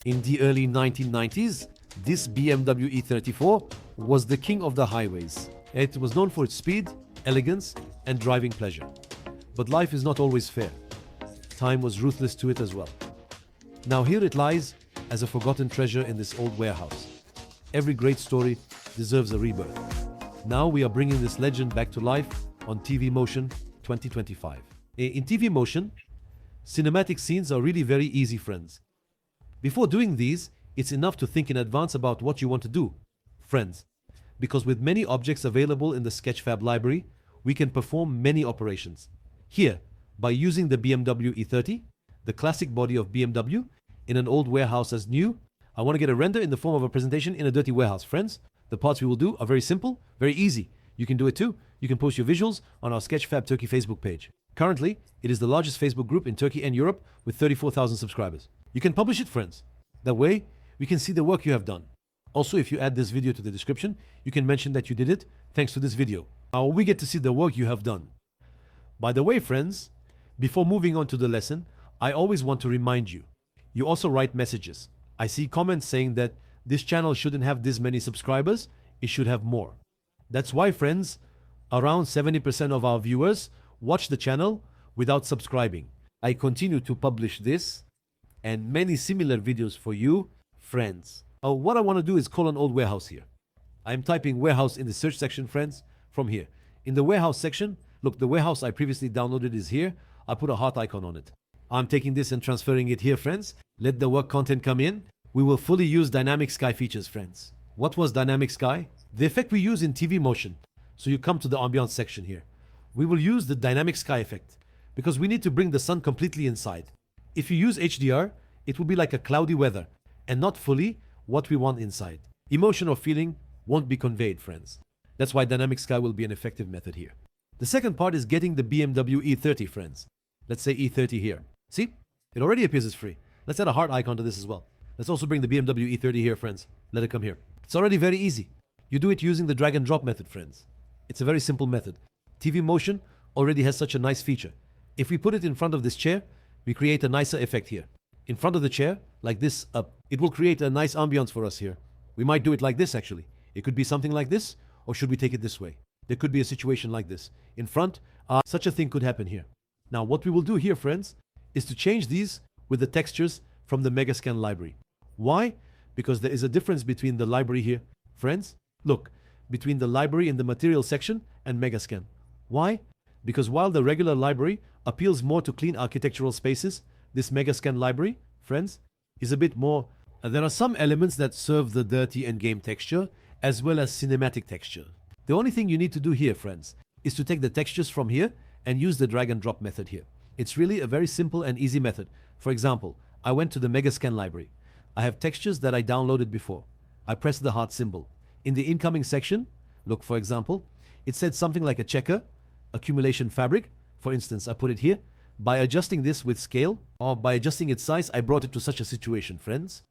In the early 1990s, this BMW E34 was the king of the highways. It was known for its speed, elegance, and driving pleasure. But life is not always fair. Time was ruthless to it as well. Now here it lies as a forgotten treasure in this old warehouse. Every great story deserves a rebirth. Now we are bringing this legend back to life on Twinmotion 2025. In Twinmotion, cinematic scenes are really very easy, friends. Before doing these, it's enough to think in advance about what you want to do, friends. Because with many objects available in the Sketchfab library, we can perform many operations. Here, by using the BMW E30, the classic body of BMW, in an old warehouse as new, I want to get a render in the form of a presentation in a dirty warehouse. Friends, the parts we will do are very simple, very easy. You can do it too. You can post your visuals on our Sketchfab Turkey Facebook page. Currently, it is the largest Facebook group in Turkey and Europe with 34,000 subscribers. You can publish it, friends. That way, we can see the work you have done. Also, if you add this video to the description, you can mention that you did it thanks to this video. Now we get to see the work you have done. By the way, friends, before moving on to the lesson, I always want to remind you, you also write messages. I see comments saying that this channel shouldn't have this many subscribers, it should have more. That's why, friends, around 70% of our viewers watch the channel without subscribing. I continue to publish this and many similar videos for you, friends. What I want to do is call an old warehouse here. I'm typing warehouse in the search section, friends, from here. In the warehouse section, look, the warehouse I previously downloaded is here. I put a heart icon on it. I'm taking this and transferring it here, friends. Let the work content come in. We will fully use dynamic sky features, friends. What was dynamic sky? The effect we use in Twinmotion. So you come to the ambiance section here. We will use the dynamic sky effect because we need to bring the sun completely inside. If you use HDR, it will be like a cloudy weather and not fully what we want inside. Emotion or feeling won't be conveyed, friends. That's why dynamic sky will be an effective method here. The second part is getting the BMW E30, friends. Let's say E30 here. See? It already appears as free. Let's add a heart icon to this as well. Let's also bring the BMW E30 here, friends. Let it come here. It's already very easy. You do it using the drag and drop method, friends. It's a very simple method. Twinmotion already has such a nice feature. If we put it in front of this chair, we create a nicer effect here. In front of the chair, like this up, it will create a nice ambience for us here. We might do it like this, actually. It could be something like this, or should we take it this way? There could be a situation like this. In front, such a thing could happen here. Now, what we will do here, friends, is to change these with the textures from the Megascan library. Why? Because there is a difference between the library here. Friends, look, between the library in the material section and Megascan. Why? Because while the regular library appeals more to clean architectural spaces, this Megascan library, friends, is a bit more. There are some elements that serve the dirty and game texture as well as cinematic texture. The only thing you need to do here, friends, is to take the textures from here and use the drag and drop method here. It's really a very simple and easy method. For example, I went to the Megascan library. I have textures that I downloaded before. I press the heart symbol. In the incoming section, look, for example, it said something like a checker, accumulation fabric. For instance, I put it here. By adjusting this with scale or by adjusting its size, I brought it to such a situation, friends.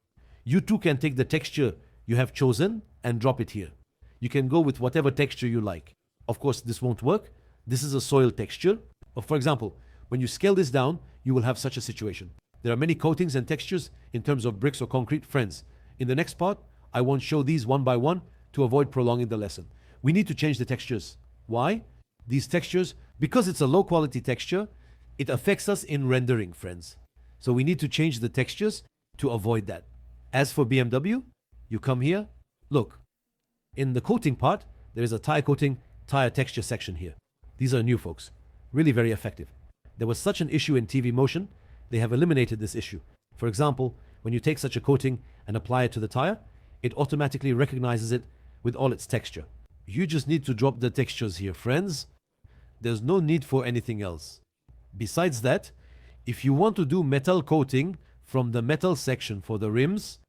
You too can take the texture you have chosen and drop it here. You can go with whatever texture you like. Of course, this won't work. This is a soil texture. Or for example, when you scale this down, you will have such a situation. There are many coatings and textures in terms of bricks or concrete, friends. In the next part, I won't show these one by one to avoid prolonging the lesson. We need to change the textures. Why? These textures, because it's a low quality texture, it affects us in rendering, friends. So we need to change the textures to avoid that. As for BMW, you come here. Look, in the coating part, there is a tire coating, tire texture section here. These are new, folks. Really very effective. There was such an issue in Twinmotion, they have eliminated this issue. For example, when you take such a coating and apply it to the tire, it automatically recognizes it with all its texture. You just need to drop the textures here, friends. There's no need for anything else. Besides that, if you want to do metal coating from the metal section for the rims,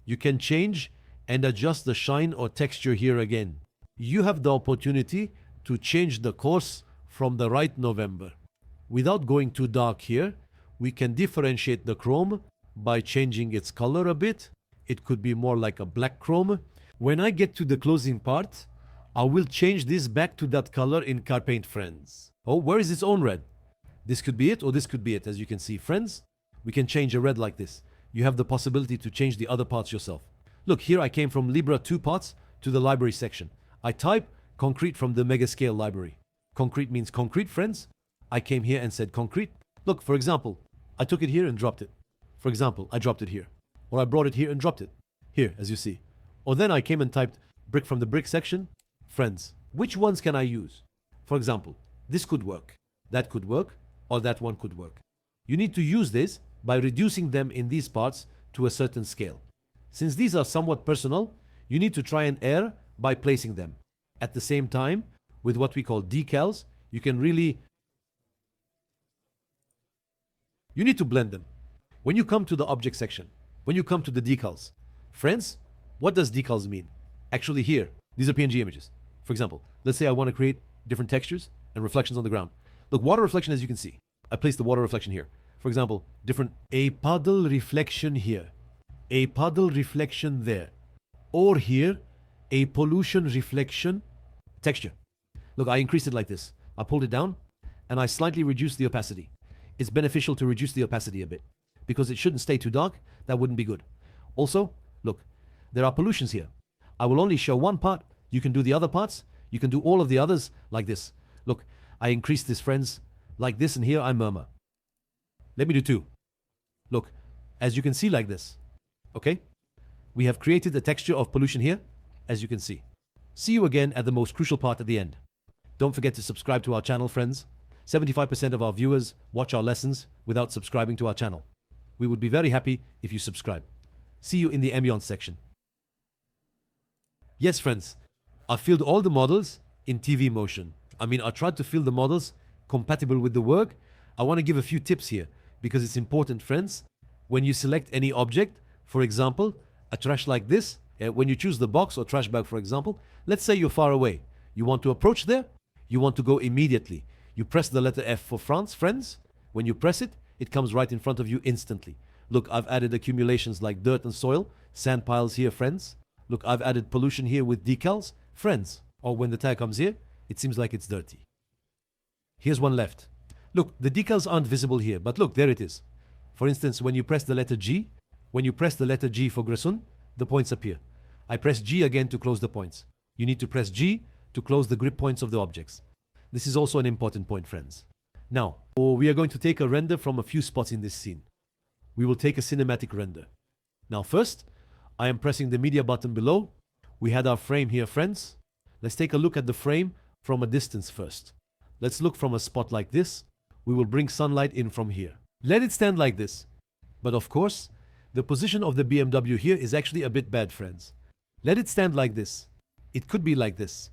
you can change and adjust the shine or texture here again. You have the opportunity to change the course from the right November. Without going too dark here, we can differentiate the chrome by changing its color a bit. It could be more like a black chrome. When I get to the closing part, I will change this back to that color in CarPaint, friends. Oh, where is its own red? This could be it or this could be it. As you can see, friends, we can change a red like this. you have the possibility to change the other parts yourself. Look, here I came from Libra 2 parts to the library section. I type concrete from the mega scale library. Concrete means concrete, friends. I came here and said concrete. Look, for example, I took it here and dropped it. For example, I dropped it here. Or I brought it here and dropped it. Here, as you see. Or then I came and typed brick from the brick section. Friends, which ones can I use? For example, this could work, that could work, or that one could work. You need to use this by reducing them in these parts to a certain scale. Since these are somewhat personal, you need to try and err by placing them. At the same time, with what we call decals, you need to blend them. When you come to the object section, when you come to the decals, friends, what does decals mean? Actually here, these are PNG images. For example, let's say I want to create different textures and reflections on the ground. Look, water reflection, as you can see. I placed the water reflection here. For example, a puddle reflection here, a puddle reflection there, or here, a pollution reflection texture. Look, I increased it like this. I pulled it down and I slightly reduced the opacity. It's beneficial to reduce the opacity a bit because it shouldn't stay too dark. That wouldn't be good. Also, look, there are pollutions here. I will only show one part. You can do the other parts. You can do all of the others like this. Look, I increased this, friends, like this, and here I murmur. Let me do two. Look, as you can see, like this. Okay? We have created a texture of pollution here, as you can see. See you again at the most crucial part at the end. Don't forget to subscribe to our channel, friends. 75% of our viewers watch our lessons without subscribing to our channel. We would be very happy if you subscribe. See you in the ambience section. Yes, friends, I filled all the models in Twinmotion. I tried to fill the models compatible with the work. I want to give a few tips here because it's important, friends. When you select any object, for example, a trash like this, when you choose the box or trash bag, for example, let's say you're far away. You want to approach there, you want to go immediately. You press the letter F for France, friends. When you press it, it comes right in front of you instantly. Look, I've added accumulations like dirt and soil, sand piles here, friends. Look, I've added pollution here with decals, friends. Or when the tag comes here, it seems like it's dirty. Here's one left. Look, the decals aren't visible here, but look, there it is. For instance, when you press the letter G, for Gresun, the points appear. I press G again to close the points. You need to press G to close the grip points of the objects. This is also an important point, friends. Now, we are going to take a render from a few spots in this scene. We will take a cinematic render. Now first, I am pressing the media button below. We had our frame here, friends. Let's take a look at the frame from a distance first. Let's look from a spot like this. We will bring sunlight in from here. Let it stand like this. But of course, the position of the BMW here is actually a bit bad, friends. Let it stand like this. It could be like this.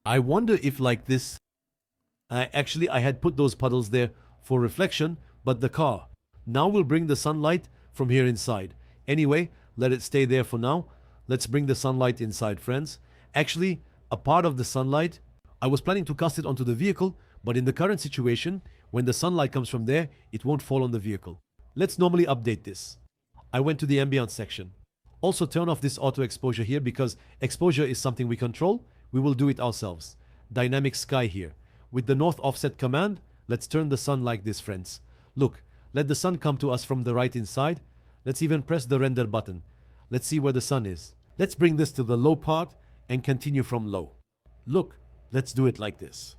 I wonder if like this. I had put those puddles there for reflection, but the car. Now we'll bring the sunlight from here inside. Anyway, let it stay there for now. Let's bring the sunlight inside, friends. Actually, a part of the sunlight, I was planning to cast it onto the vehicle, but in the current situation, when the sunlight comes from there, it won't fall on the vehicle. Let's normally update this. I went to the ambience section. Also turn off this auto exposure here because exposure is something we control. We will do it ourselves. Dynamic sky here. With the north offset command, let's turn the sun like this, friends. Look, let the sun come to us from the right inside. Let's even press the render button. Let's see where the sun is. Let's bring this to the low part and continue from low. Look, let's do it like this.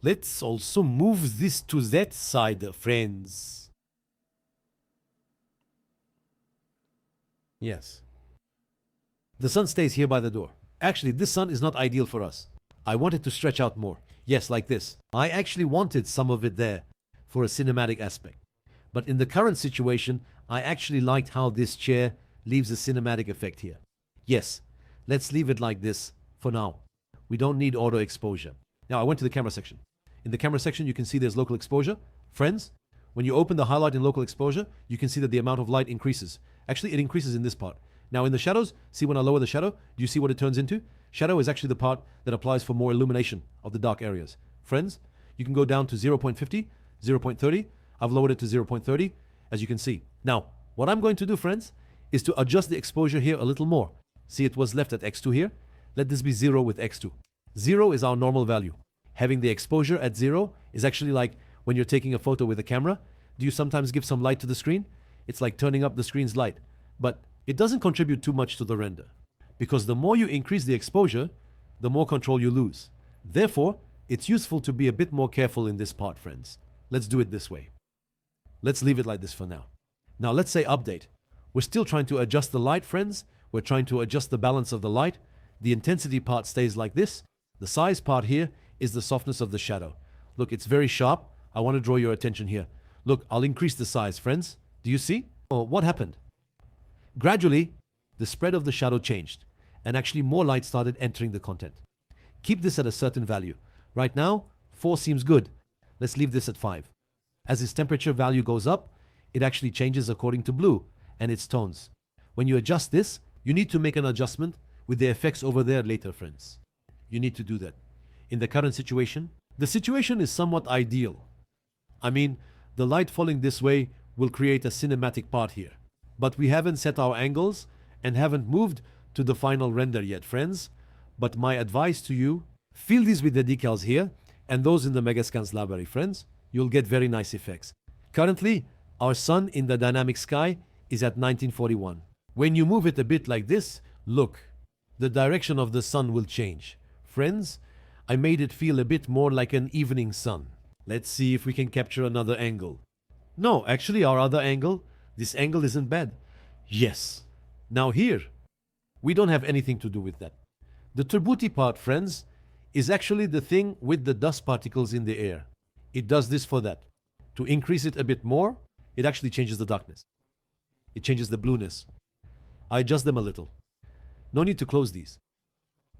Let's also move this to that side, friends. Yes. The sun stays here by the door. Actually, this sun is not ideal for us. I want it to stretch out more. Yes, like this. I actually wanted some of it there for a cinematic aspect. But in the current situation, I actually liked how this chair leaves a cinematic effect here. Yes, let's leave it like this for now. We don't need auto exposure. Now I went to the camera section. In the camera section, you can see there's local exposure. Friends, when you open the highlight in local exposure, you can see that the amount of light increases. Actually, it increases in this part. Now in the shadows, see when I lower the shadow, do you see what it turns into? Shadow is actually the part that applies for more illumination of the dark areas. Friends, you can go down to 0.50, 0.30. I've lowered it to 0.30, as you can see. Now, what I'm going to do, friends, is to adjust the exposure here a little more. See, it was left at x2 here. Let this be 0 with x2. 0 is our normal value. Having the exposure at 0 is actually like when you're taking a photo with a camera. Do you sometimes give some light to the screen? It's like turning up the screen's light. But it doesn't contribute too much to the render. Because the more you increase the exposure, the more control you lose. Therefore, it's useful to be a bit more careful in this part, friends. Let's do it this way. Let's leave it like this for now. Now let's say update. We're still trying to adjust the light, friends. We're trying to adjust the balance of the light. The intensity part stays like this. The size part here is the softness of the shadow. Look, it's very sharp. I want to draw your attention here. Look, I'll increase the size, friends. Do you see? Oh, what happened? Gradually, the spread of the shadow changed, and actually more light started entering the content. Keep this at a certain value. Right now, 4 seems good. Let's leave this at 5. As its temperature value goes up, it actually changes according to blue and its tones. When you adjust this, you need to make an adjustment with the effects over there later, friends. You need to do that. In the current situation, the situation is somewhat ideal. I mean, the light falling this way will create a cinematic part here. But we haven't set our angles and haven't moved to the final render yet, friends. But my advice to you, fill these with the decals here and those in the Megascans library, friends. You'll get very nice effects. Currently, our sun in the dynamic sky is at 1941. When you move it a bit like this, look, the direction of the sun will change. Friends, I made it feel a bit more like an evening sun. Let's see if we can capture another angle. No, actually our other angle, this angle isn't bad. Yes. Now here, we don't have anything to do with that. The turbuti part, friends, is actually the thing with the dust particles in the air. It does this for that. To increase it a bit more, it actually changes the darkness. It changes the blueness. I adjust them a little. No need to close these.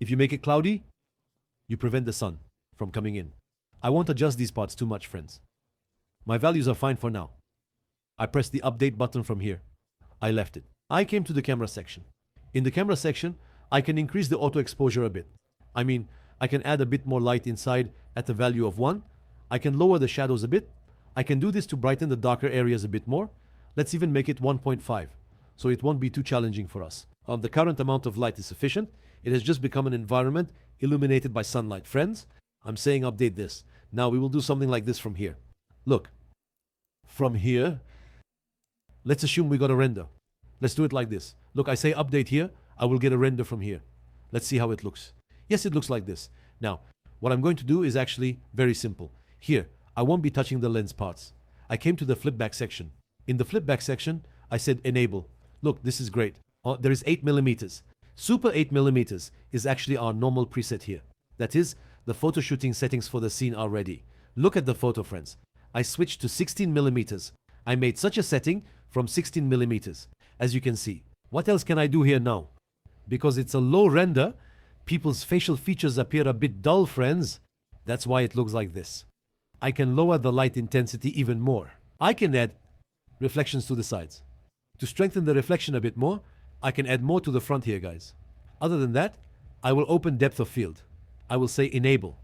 If you make it cloudy, you prevent the sun from coming in. I won't adjust these parts too much, friends. My values are fine for now. I pressed the update button from here. I left it. I came to the camera section. In the camera section, I can increase the auto exposure a bit. I mean, I can add a bit more light inside at the value of 1. I can lower the shadows a bit. I can do this to brighten the darker areas a bit more. Let's even make it 1.5, so it won't be too challenging for us. The current amount of light is sufficient. It has just become an environment illuminated by sunlight. Friends, I'm saying update this. Now we will do something like this from here. Look, from here, let's assume we got a render. Let's do it like this. Look, I say update here, I will get a render from here. Let's see how it looks. Yes, it looks like this. Now, what I'm going to do is actually very simple. Here, I won't be touching the lens parts. I came to the flip back section. In the flip back section, I said enable. Look, this is great. There is 8mm. Super 8mm is actually our normal preset here. That is, the photo shooting settings for the scene are ready. Look at the photo, friends. I switched to 16mm. I made such a setting from 16mm. As you can see. What else can I do here now? Because it's a low render, people's facial features appear a bit dull, friends. That's why it looks like this. I can lower the light intensity even more. I can add reflections to the sides. To strengthen the reflection a bit more, I can add more to the front here, guys. Other than that, I will open depth of field. I will say enable.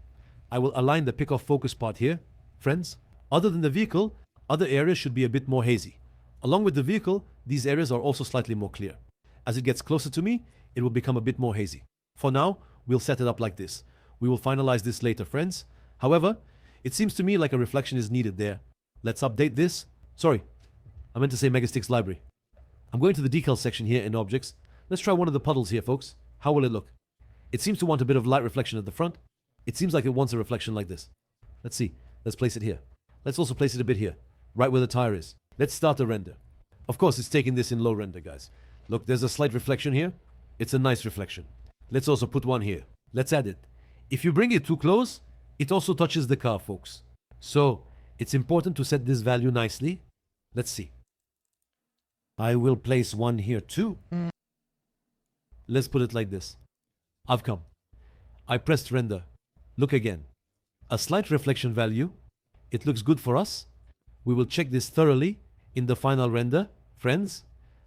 I will align the pick off focus part here. Friends, other than the vehicle, other areas should be a bit more hazy. Along with the vehicle, these areas are also slightly more clear. As it gets closer to me, it will become a bit more hazy. For now, we'll set it up like this. We will finalize this later, friends. However, it seems to me like a reflection is needed there. Let's update this. Sorry, I meant to say Megasticks library. I'm going to the decals section here in objects. Let's try one of the puddles here, folks. How will it look? It seems to want a bit of light reflection at the front. It seems like it wants a reflection like this. Let's see. Let's place it here. Let's also place it a bit here, right where the tire is. Let's start the render. Of course, it's taking this in low render, guys. Look, there's a slight reflection here. It's a nice reflection. Let's also put one here. Let's add it. If you bring it too close, it also touches the car, folks. So, it's important to set this value nicely. Let's see. I will place one here too. Let's put it like this. I've come. I pressed render. Look again. A slight reflection value. It looks good for us. We will check this thoroughly in the final render. Friends,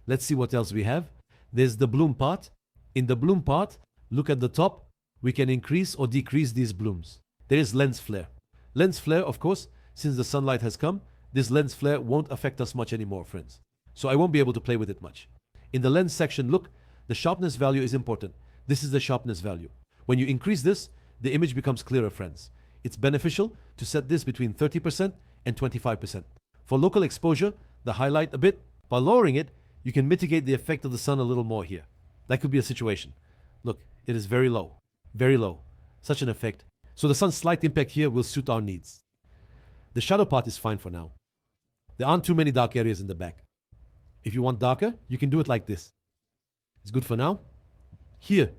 let's see what else we have. There's the bloom part. In the bloom part, look at the top. We can increase or decrease these blooms. There is lens flare. Lens flare, of course, since the sunlight has come, this lens flare won't affect us much anymore, friends. So I won't be able to play with it much. In the lens section, look, the sharpness value is important. This is the sharpness value. When you increase this, the image becomes clearer, friends. It's beneficial to set this between 30% and 25%. For local exposure, the highlight a bit. By lowering it, you can mitigate the effect of the sun a little more here. That could be a situation. Look, it is very low. Very low. Such an effect. So the sun's slight impact here will suit our needs. The shadow part is fine for now. There aren't too many dark areas in the back. If you want darker, you can do it like this. It's good for now. Here,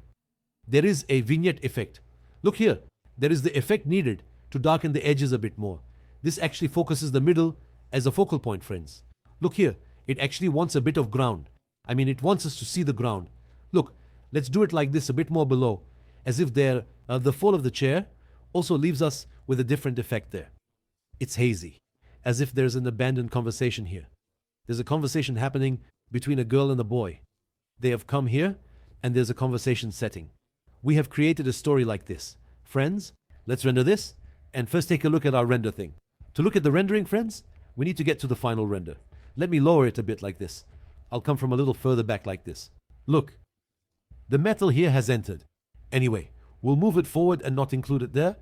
there is a vignette effect. Look here. There is the effect needed to darken the edges a bit more. This actually focuses the middle as a focal point, friends. Look here. It actually wants a bit of ground. I mean, it wants us to see the ground. Look, let's do it like this, a bit more below. As if the fall of the chair also leaves us with a different effect there. It's hazy. As if there's an abandoned conversation here. There's a conversation happening between a girl and a boy. They have come here, and there's a conversation setting. We have created a story like this. Friends, let's render this, and first take a look at our render thing. To look at the rendering, friends, we need to get to the final render. Let me lower it a bit like this. I'll come from a little further back like this. Look, the metal here has entered. Anyway, we'll move it forward and not include it there.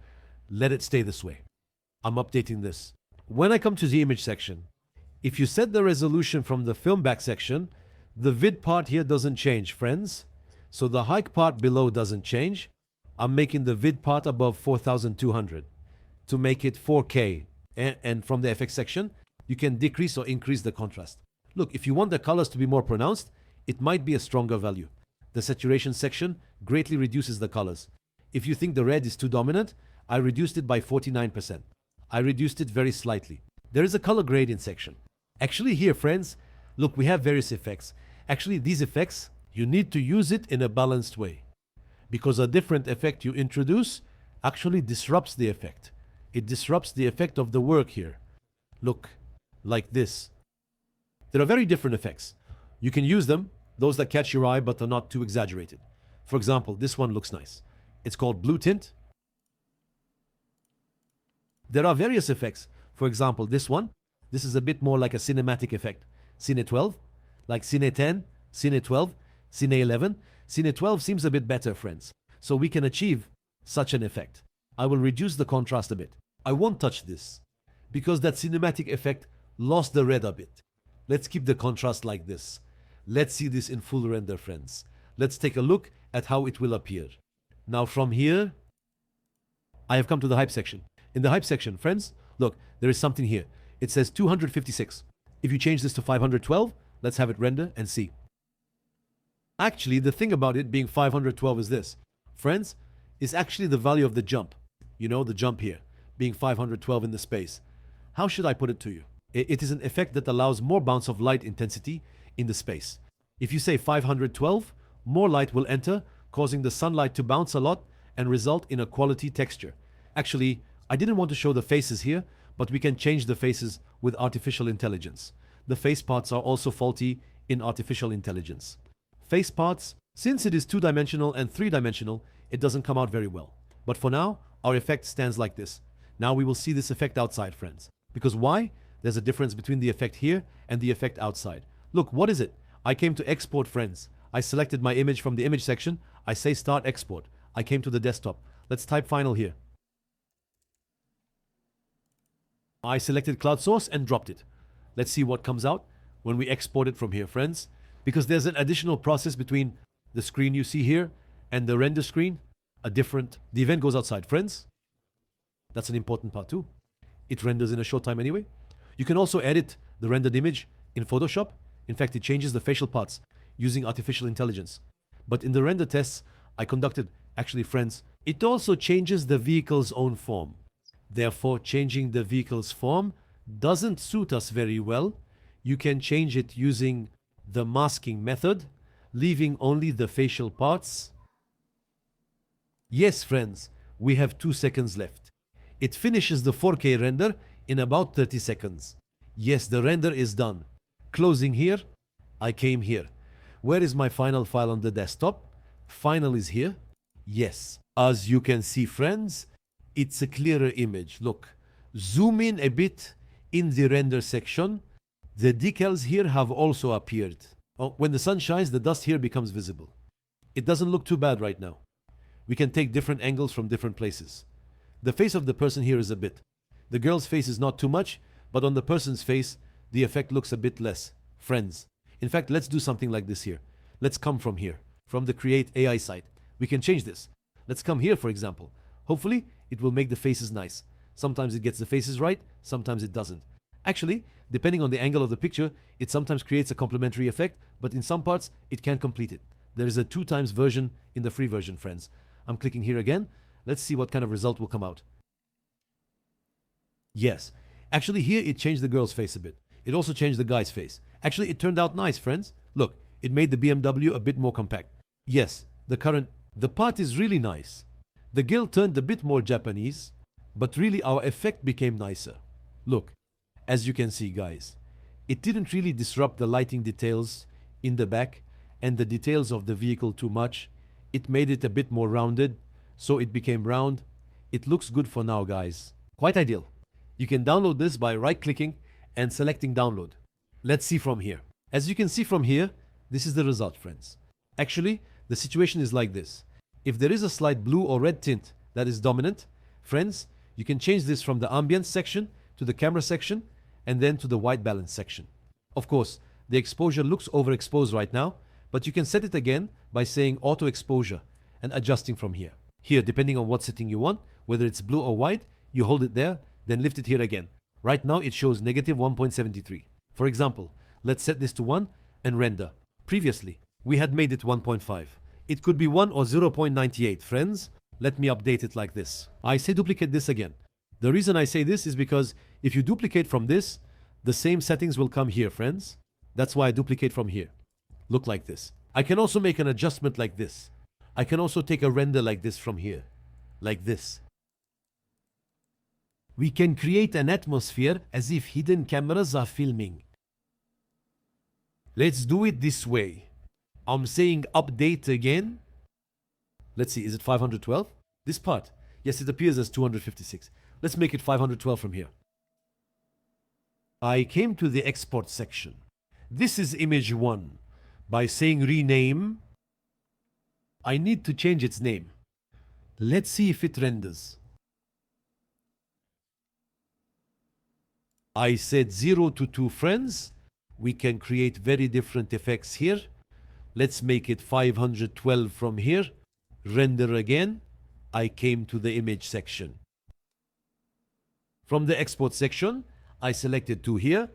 Let it stay this way. I'm updating this. When I come to the image section, if you set the resolution from the film back section, the vid part here doesn't change, friends. So the hike part below doesn't change. I'm making the vid part above 4200 to make it 4K. And from the FX section, you can decrease or increase the contrast. Look, if you want the colors to be more pronounced, it might be a stronger value. The saturation section greatly reduces the colors. If you think the red is too dominant, I reduced it by 49%. I reduced it very slightly. There is a color gradient section. Actually here, friends, look, we have various effects. Actually, these effects, you need to use it in a balanced way. Because a different effect you introduce actually disrupts the effect. It disrupts the effect of the work here. Look, like this. There are very different effects. You can use them, those that catch your eye but are not too exaggerated. For example, this one looks nice. It's called blue tint. There are various effects. For example, this one. This is a bit more like a cinematic effect. Cine 12, like Cine 10, Cine 12, Cine 11. Cine 12 seems a bit better, friends. So we can achieve such an effect. I will reduce the contrast a bit. I won't touch this because that cinematic effect lost the red a bit. Let's keep the contrast like this. Let's see this in full render, friends. Let's take a look at how it will appear. Now from here, I have come to the hype section. In the hype section, friends, look, there is something here. It says 256. If you change this to 512, let's have it render and see. Actually, the thing about it being 512 is this. Friends, is actually the value of the jump. You know, the jump here, being 512 in the space. How should I put it to you? It is an effect that allows more bounce of light intensity in the space. If you say 512, more light will enter, causing the sunlight to bounce a lot and result in a quality texture. Actually, I didn't want to show the faces here, but we can change the faces with artificial intelligence. The face parts are also faulty in artificial intelligence. Face parts, since it is 2-dimensional and 3-dimensional, it doesn't come out very well. But for now, our effect stands like this. Now we will see this effect outside, friends. Because why? There's a difference between the effect here and the effect outside. Look, what is it? I came to export, friends. I selected my image from the image section. I say start export. I came to the desktop. Let's type final here. I selected cloud source and dropped it. Let's see what comes out when we export it from here, friends. Because there's an additional process between the screen you see here and the render screen. The event goes outside, friends. That's an important part too. It renders in a short time anyway. You can also edit the rendered image in Photoshop. In fact, it changes the facial parts using artificial intelligence. But in the render tests I conducted, actually, friends, it also changes the vehicle's own form. Therefore, changing the vehicle's form doesn't suit us very well. You can change it using the masking method, leaving only the facial parts. Yes, friends, we have 2 seconds left. It finishes the 4K render in about 30 seconds. Yes, the render is done. Closing here, I came here. Where is my final file on the desktop? Final is here. Yes, as you can see, friends, it's a clearer image. Look, zoom in a bit in the render section. The decals here have also appeared. Oh, when the sun shines, the dust here becomes visible. It doesn't look too bad right now. We can take different angles from different places. The face of the person here is a bit. The girl's face is not too much, but on the person's face, the effect looks a bit less. Friends, in fact, let's do something like this here. Let's come from here, from the Create AI site. We can change this. Let's come here, for example. Hopefully, it will make the faces nice. Sometimes it gets the faces right, sometimes it doesn't. Actually, depending on the angle of the picture, it sometimes creates a complementary effect, but in some parts, it can't complete it. There is a 2x version in the free version, friends. I'm clicking here again. Let's see what kind of result will come out. Yes. Actually, here it changed the girl's face a bit. It also changed the guy's face. Actually, it turned out nice, friends. Look, it made the BMW a bit more compact. Yes, the part is really nice. The girl turned a bit more Japanese, but really our effect became nicer. Look, as you can see, guys, it didn't really disrupt the lighting details in the back and the details of the vehicle too much. It made it a bit more rounded, so it became round. It looks good for now, guys. Quite ideal. You can download this by right-clicking and selecting download. Let's see from here. As you can see from here, this is the result, friends. Actually, the situation is like this. If there is a slight blue or red tint that is dominant, friends, you can change this from the ambience section to the camera section and then to the white balance section. Of course, the exposure looks overexposed right now, but you can set it again by saying auto exposure and adjusting from here. Here, depending on what setting you want, whether it's blue or white, you hold it there, then lift it here again. Right now it shows negative 1.73. For example, let's set this to 1 and render. Previously, we had made it 1.5. It could be 1 or 0.98. Friends, let me update it like this. I say duplicate this again. The reason I say this is because if you duplicate from this, the same settings will come here, friends. That's why I duplicate from here. Look like this. I can also make an adjustment like this. I can also take a render like this from here. Like this. We can create an atmosphere as if hidden cameras are filming. Let's do it this way. I'm saying update again. Let's see, is it 512? This part. Yes, it appears as 256. Let's make it 512 from here. I came to the export section. This is image 1. By saying rename, I need to change its name. Let's see if it renders. I said 0 to 2 friends. We can create very different effects here. Let's make it 512 from here. Render again. I came to the image section. From the export section, I selected 2 here.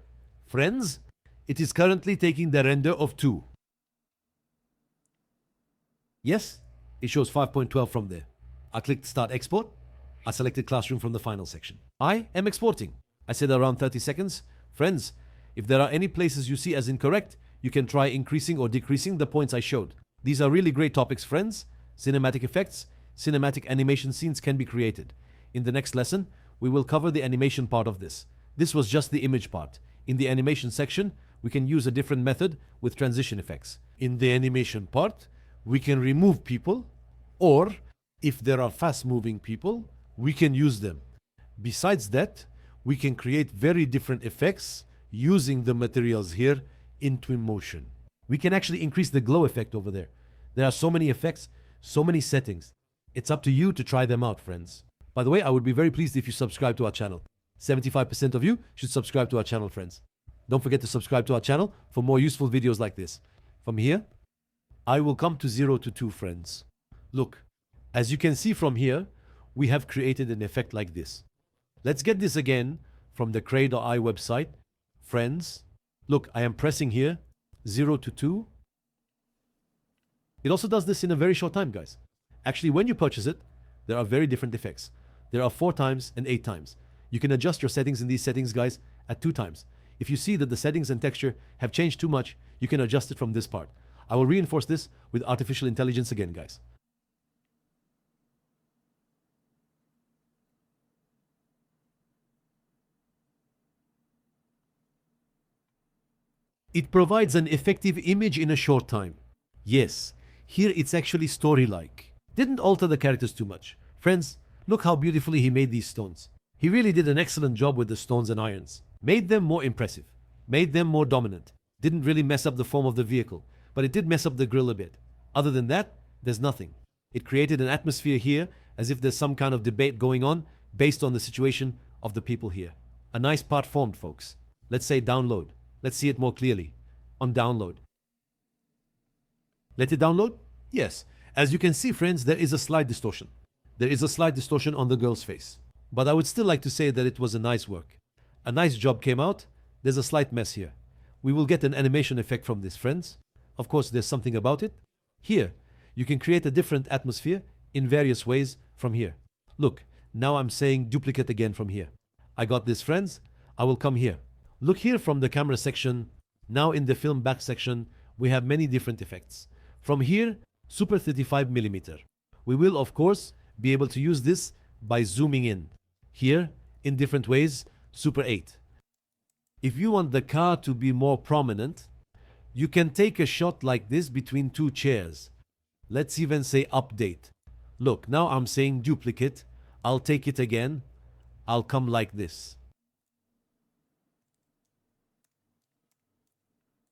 Friends, it is currently taking the render of 2. Yes, it shows 5.12 from there. I clicked Start Export. I selected Classroom from the final section. I am exporting. I said around 30 seconds. Friends, if there are any places you see as incorrect, you can try increasing or decreasing the points I showed. These are really great topics, friends. Cinematic effects, cinematic animation scenes can be created. In the next lesson, we will cover the animation part of this. This was just the image part. In the animation section, we can use a different method with transition effects. In the animation part, we can remove people, or if there are fast-moving people, we can use them. Besides that, we can create very different effects using the materials here in Twinmotion. We can actually increase the glow effect over there. There are so many effects, so many settings. It's up to you to try them out, friends. By the way, I would be very pleased if you subscribe to our channel. 75% of you should subscribe to our channel, friends. Don't forget to subscribe to our channel for more useful videos like this. From here, I will come to 0 to 2, friends. Look, as you can see from here, we have created an effect like this. Let's get this again from the Cray.ai website. Friends, look, I am pressing here, 0 to 2. It also does this in a very short time, guys. Actually, when you purchase it, there are very different effects. There are 4 times and 8 times. You can adjust your settings in these settings, guys, at 2 times. If you see that the settings and texture have changed too much, you can adjust it from this part. I will reinforce this with artificial intelligence again, guys. It provides an effective image in a short time. Yes, here it's actually story-like. Didn't alter the characters too much. Friends, look how beautifully he made these stones. He really did an excellent job with the stones and irons. Made them more impressive. Made them more dominant. Didn't really mess up the form of the vehicle, but it did mess up the grille a bit. Other than that, there's nothing. It created an atmosphere here as if there's some kind of debate going on based on the situation of the people here. A nice part formed, folks. Let's say download. Let's see it more clearly. On download. Let it download? Yes. As you can see, friends, there is a slight distortion. There is a slight distortion on the girl's face. But I would still like to say that it was a nice work. A nice job came out. There's a slight mess here. We will get an animation effect from this, friends. Of course, there's something about it. Here, you can create a different atmosphere in various ways from here. Look, now I'm saying duplicate again from here. I got this, friends. I will come here. Look here from the camera section. Now in the film back section, we have many different effects. From here, Super 35mm. We will, of course, be able to use this by zooming in. Here, in different ways, Super 8. If you want the car to be more prominent, you can take a shot like this between two chairs. Let's even say update. Look, now I'm saying duplicate. I'll take it again. I'll come like this.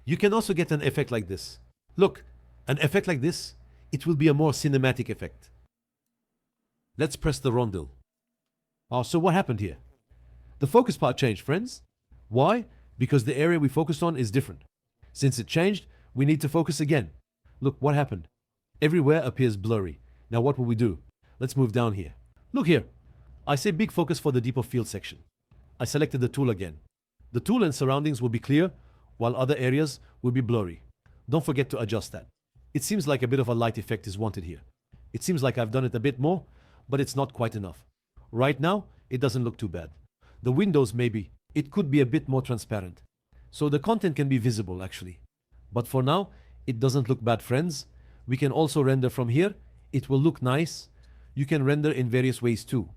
You can also get an effect like this. Look, an effect like this, it will be a more cinematic effect. Let's press the rondel. Oh, so what happened here? The focus part changed, friends. Why? Because the area we focused on is different. Since it changed, we need to focus again. Look, what happened? Everywhere appears blurry. Now what will we do? Let's move down here. Look here. I say big focus for the deep of field section. I selected the tool again. The tool and surroundings will be clear, while other areas will be blurry. Don't forget to adjust that. It seems like a bit of a light effect is wanted here. It seems like I've done it a bit more, but it's not quite enough. Right now, it doesn't look too bad. The windows maybe. It could be a bit more transparent. So the content can be visible actually. But for now, it doesn't look bad, friends. We can also render from here. It will look nice. You can render in various ways too.